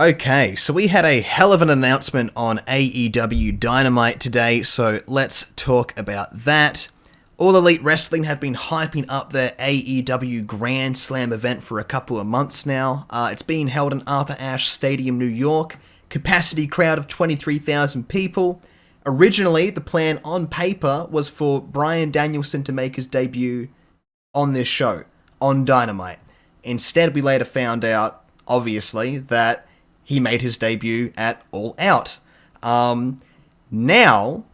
Okay, so we had a hell of an announcement on AEW Dynamite today, so let's talk about that. All Elite Wrestling have been hyping up their AEW Grand Slam event for a couple of months now. It's being held in Arthur Ashe Stadium, New York. Capacity crowd of 23,000 people. Originally, the plan on paper was for Bryan Danielson to make his debut on this show, on Dynamite. Instead, we later found out, obviously, that he made his debut at All Out. Now,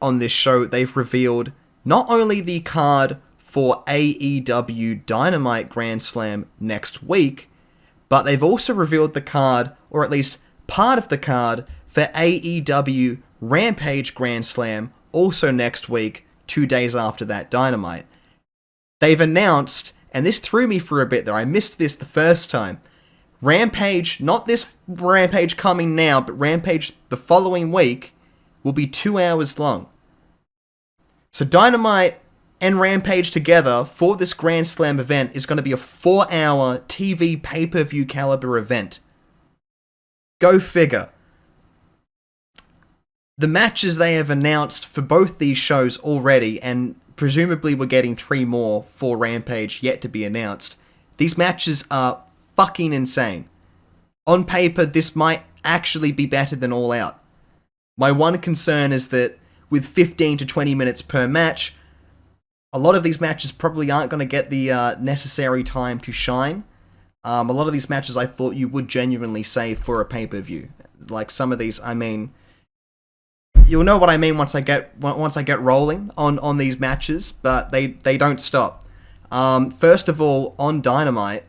on this show, they've revealed not only the card for AEW Dynamite Grand Slam next week, but they've also revealed the card, or at least part of the card, for AEW Rampage Grand Slam, also next week, 2 days after that Dynamite. They've announced, and this threw me for a bit there, I missed this the first time, Rampage, not this Rampage coming now, but Rampage the following week, will be 2 hours long. So Dynamite and Rampage together for this Grand Slam event is going to be a 4-hour TV pay-per-view caliber event. Go figure. The matches they have announced for both these shows already, and presumably we're getting 3 more for Rampage yet to be announced, these matches are fucking insane. On paper, this might actually be better than All Out. My one concern is that with 15 to 20 minutes per match, a lot of these matches probably aren't going to get the necessary time to shine. A lot of these matches I thought you would genuinely save for a pay-per-view. Like some of these, I mean, you'll know what I mean once I get rolling on these matches, but they don't stop. First of all, on Dynamite,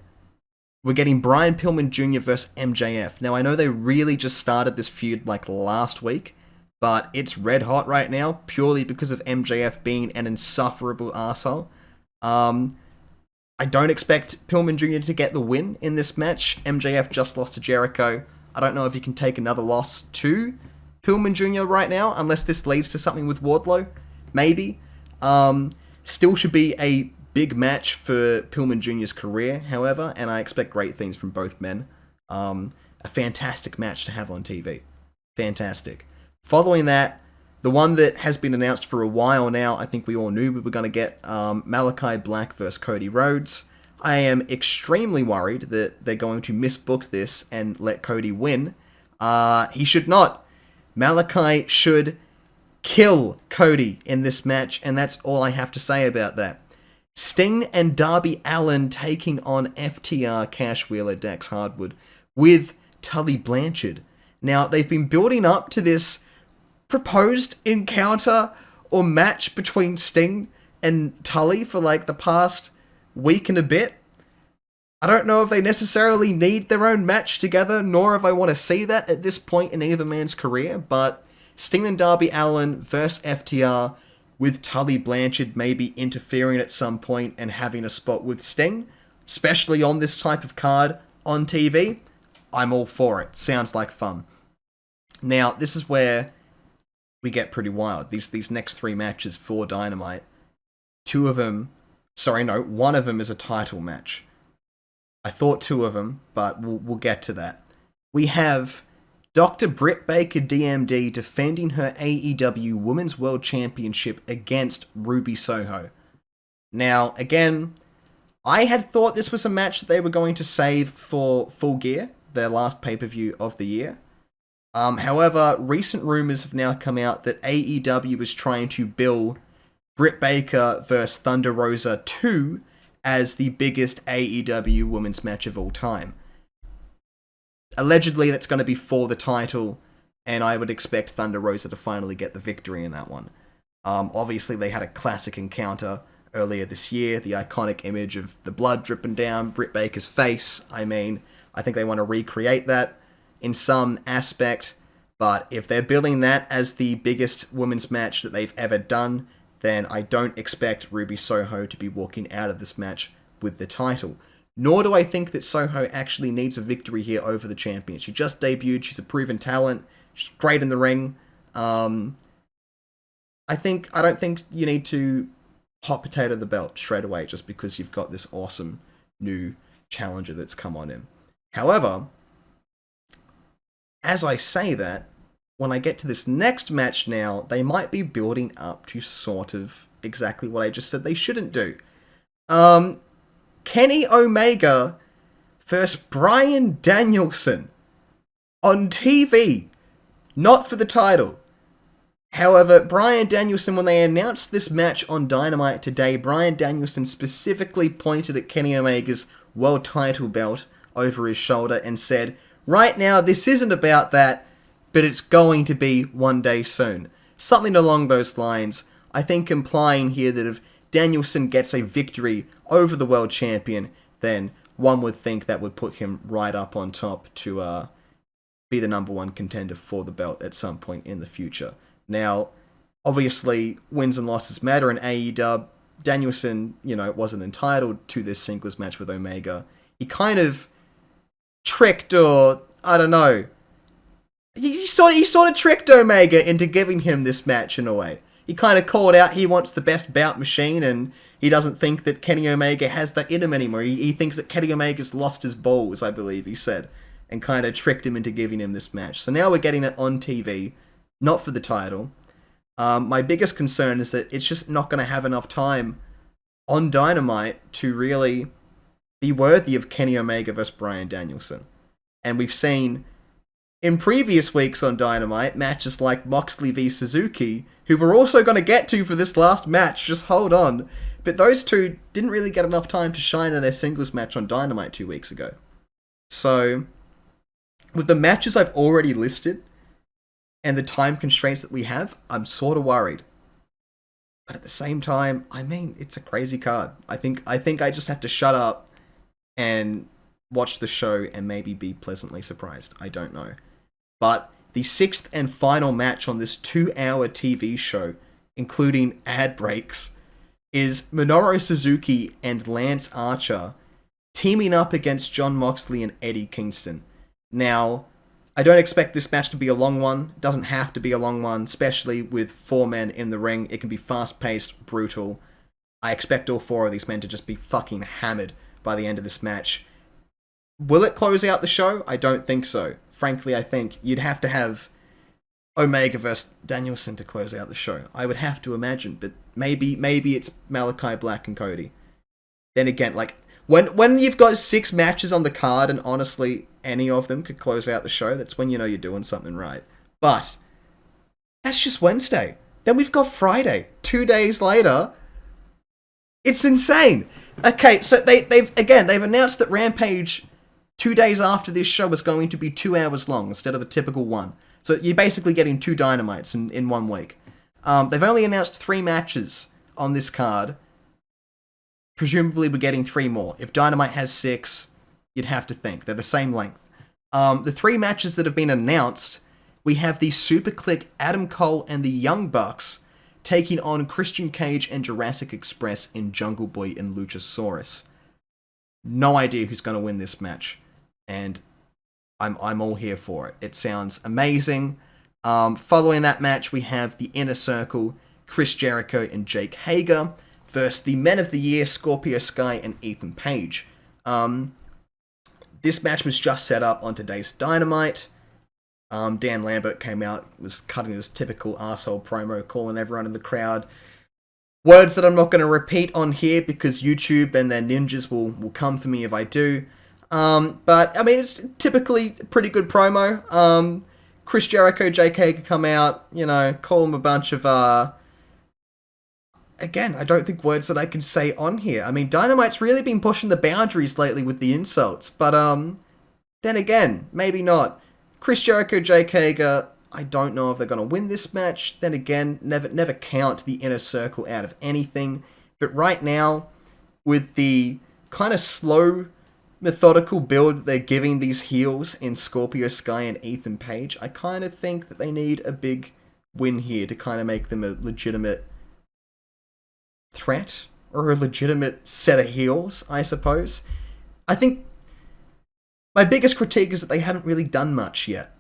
we're getting Brian Pillman Jr. versus MJF. Now, I know they really just started this feud like last week, but it's red hot right now, purely because of MJF being an insufferable arsehole. I don't expect Pillman Jr. to get the win in this match. MJF just lost to Jericho. I don't know if he can take another loss to Pillman Jr. right now, unless this leads to something with Wardlow. Maybe. Still should be a big match for Pillman Jr.'s career, however, and I expect great things from both men. A fantastic match to have on TV. Fantastic. Following that, the one that has been announced for a while now, I think we all knew we were going to get Malachi Black versus Cody Rhodes. I am extremely worried that they're going to misbook this and let Cody win. He should not. Malachi should kill Cody in this match, and that's all I have to say about that. Sting and Darby Allin taking on FTR, Cash Wheeler, Dax Hardwood, with Tully Blanchard. Now, they've been building up to this proposed encounter or match between Sting and Tully for like the past week and a bit. I don't know if they necessarily need their own match together, nor if I want to see that at this point in either man's career, but Sting and Darby Allin versus FTR with Tully Blanchard maybe interfering at some point and having a spot with Sting, especially on this type of card on TV, I'm all for it. Sounds like fun. Now, this is where we get pretty wild. These next 3 matches for Dynamite, one of them is a title match. I thought 2 of them, but we'll get to that. We have Dr. Britt Baker, DMD, defending her AEW Women's World Championship against Ruby Soho. Now, again, I had thought this was a match that they were going to save for Full Gear, their last pay-per-view of the year. However, recent rumors have now come out that AEW is trying to bill Britt Baker vs. Thunder Rosa 2 as the biggest AEW women's match of all time. Allegedly, that's going to be for the title, and I would expect Thunder Rosa to finally get the victory in that one. Obviously, they had a classic encounter earlier this year, the iconic image of the blood dripping down Britt Baker's face. I mean, I think they want to recreate that in some aspect, but if they're billing that as the biggest women's match that they've ever done, then I don't expect Ruby Soho to be walking out of this match with the title. Nor do I think that Soho actually needs a victory here over the champion. She just debuted, she's a proven talent, she's great in the ring. I don't think you need to hot potato the belt straight away just because you've got this awesome new challenger that's come on in. However, as I say that, when I get to this next match now, they might be building up to sort of exactly what I just said they shouldn't do. Kenny Omega versus Bryan Danielson on TV, not for the title. However, Bryan Danielson, when they announced this match on Dynamite today, Bryan Danielson specifically pointed at Kenny Omega's world title belt over his shoulder and said, right now, this isn't about that, but it's going to be one day soon. Something along those lines, I think implying here that if Danielson gets a victory over the world champion, then one would think that would put him right up on top to be the number one contender for the belt at some point in the future. Now, obviously, wins and losses matter in AEW. Danielson, wasn't entitled to this singles match with Omega. He kind of tricked, or I don't know. He sort of tricked Omega into giving him this match in a way. He kind of called out he wants the best bout machine, and he doesn't think that Kenny Omega has that in him anymore. He thinks that Kenny Omega's lost his balls, I believe he said, and kind of tricked him into giving him this match. So now we're getting it on TV, not for the title. My biggest concern is that it's just not going to have enough time on Dynamite to really be worthy of Kenny Omega versus Bryan Danielson. And we've seen in previous weeks on Dynamite matches like Moxley v Suzuki, who we're also going to get to for this last match, just hold on. But those two didn't really get enough time to shine in their singles match on Dynamite 2 weeks ago. So, with the matches I've already listed, and the time constraints that we have, I'm sort of worried. But at the same time, I mean, it's a crazy card. I think I just have to shut up and watch the show and maybe be pleasantly surprised. I don't know. But the 6th and final match on this 2-hour TV show, including ad breaks, is Minoru Suzuki and Lance Archer teaming up against Jon Moxley and Eddie Kingston. Now, I don't expect this match to be a long one. It doesn't have to be a long one, especially with 4 men in the ring. It can be fast-paced, brutal. I expect all 4 of these men to just be fucking hammered by the end of this match. Will it close out the show? I don't think so. Frankly, I think you'd have to have Omega versus Danielson to close out the show. I would have to imagine, but maybe it's Malachi Black and Cody. Then again, like, when you've got 6 matches on the card, and honestly, any of them could close out the show, that's when you know you're doing something right. But that's just Wednesday. Then we've got Friday, 2 days later. It's insane. Okay, so they've announced that Rampage 2 days after this show is going to be 2 hours long instead of the typical one. So you're basically getting 2 Dynamites in 1 week. They've only announced 3 matches on this card. Presumably we're getting 3 more. If Dynamite has 6, you'd have to think. They're the same length. The 3 matches that have been announced, we have the Super Click, Adam Cole, and the Young Bucks taking on Christian Cage and Jurassic Express in Jungle Boy and Luchasaurus. No idea who's going to win this match, and I'm all here for it. It sounds amazing. Following that match, we have the Inner Circle, Chris Jericho and Jake Hager, versus the Men of the Year, Scorpio Sky and Ethan Page. This match was just set up on today's Dynamite. Dan Lambert came out, was cutting his typical arsehole promo, calling everyone in the crowd words that I'm not going to repeat on here because YouTube and their ninjas will come for me if I do. But, I mean, it's typically a pretty good promo. Chris Jericho, JK could come out, call him a bunch of, again, I don't think words that I can say on here. I mean, Dynamite's really been pushing the boundaries lately with the insults, but, then again, maybe not. Chris Jericho, Jake Hager, I don't know if they're going to win this match. Then again, never count the Inner Circle out of anything. But right now, with the kind of slow, methodical build they're giving these heels in Scorpio Sky and Ethan Page, I kind of think that they need a big win here to kind of make them a legitimate threat, or a legitimate set of heels, I suppose. I think my biggest critique is that they haven't really done much yet.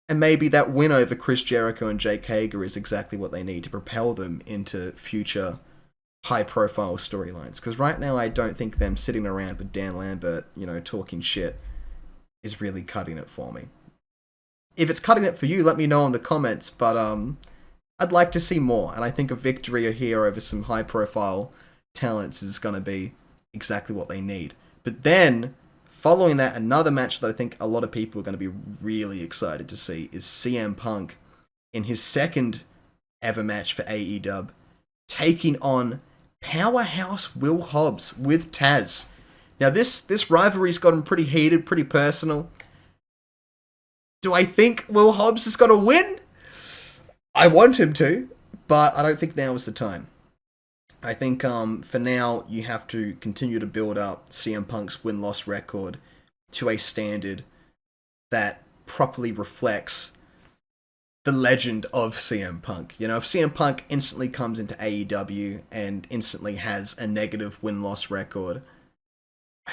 And maybe that win over Chris Jericho and Jake Hager is exactly what they need to propel them into future high-profile storylines. Because right now, I don't think them sitting around with Dan Lambert, talking shit, is really cutting it for me. if it's cutting it for you, let me know in the comments. But I'd like to see more, and I think a victory here over some high-profile talents is going to be exactly what they need. But then, following that, another match that I think a lot of people are going to be really excited to see is CM Punk in his second ever match for AEW, taking on Powerhouse Will Hobbs with Taz. Now, this rivalry's gotten pretty heated, pretty personal. Do I think Will Hobbs is going to win? I want him to, but I don't think now is the time. I think for now, you have to continue to build up CM Punk's win-loss record to a standard that properly reflects the legend of CM Punk. You know, if CM Punk instantly comes into AEW and instantly has a negative win-loss record,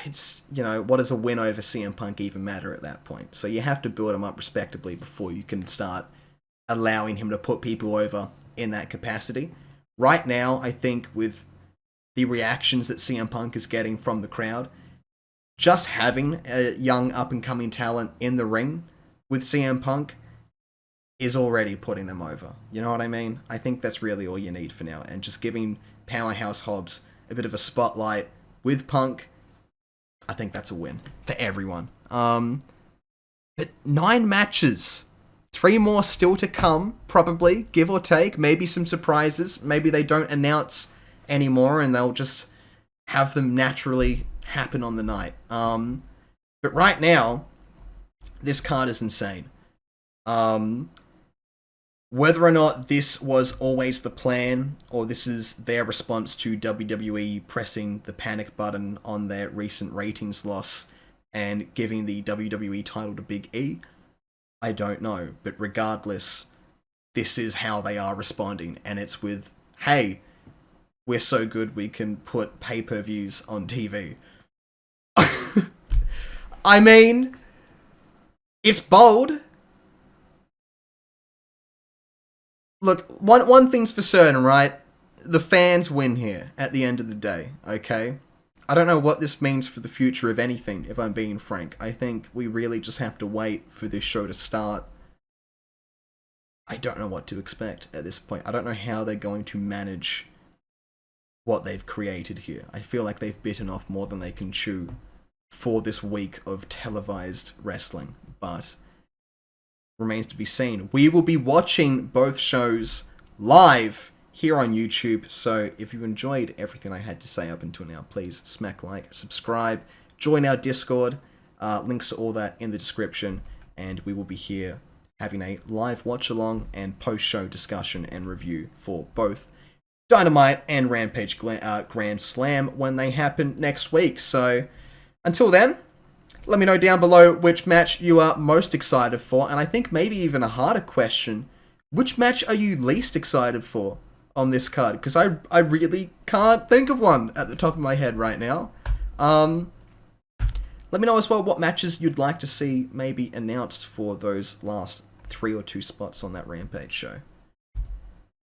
it's, you know, what does a win over CM Punk even matter at that point? So you have to build him up respectably before you can start allowing him to put people over in that capacity. Right now, I think with the reactions that CM Punk is getting from the crowd, just having a young up-and-coming talent in the ring with CM Punk is already putting them over. You know what I mean? I think that's really all you need for now. And just giving Powerhouse Hobbs a bit of a spotlight with Punk, I think that's a win for everyone. But 9 matches. 3 more still to come, probably, give or take. Maybe some surprises. Maybe they don't announce anymore and they'll just have them naturally happen on the night. But right now, this card is insane. Whether or not this was always the plan, or this is their response to WWE pressing the panic button on their recent ratings loss and giving the WWE title to Big E, I don't know. But regardless, this is how they are responding, and it's with, hey, we're so good we can put pay-per-views on TV. I mean, it's bold. Look, one thing's for certain, right? The fans win here at the end of the day, okay? I don't know what this means for the future of anything, if I'm being frank. I think we really just have to wait for this show to start. I don't know what to expect at this point. I don't know how they're going to manage what they've created here. I feel like they've bitten off more than they can chew for this week of televised wrestling, but remains to be seen. We will be watching both shows live here on YouTube, so if you enjoyed everything I had to say up until now, please smack like, subscribe, join our Discord, links to all that in the description, and we will be here having a live watch-along and post-show discussion and review for both Dynamite and Rampage Grand Slam when they happen next week. So, until then, let me know down below which match you are most excited for, and I think maybe even a harder question, which match are you least excited for on this card? Because I really can't think of one at the top of my head right now. Let me know as well what matches you'd like to see maybe announced for those last 3 or 2 spots on that Rampage show.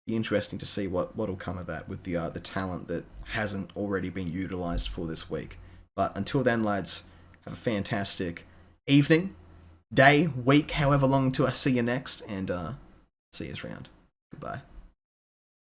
Be interesting to see what'll come of that with the talent that hasn't already been utilized for this week. But until then, lads, have a fantastic evening, day, week, however long till I see you next, and see you around. Goodbye.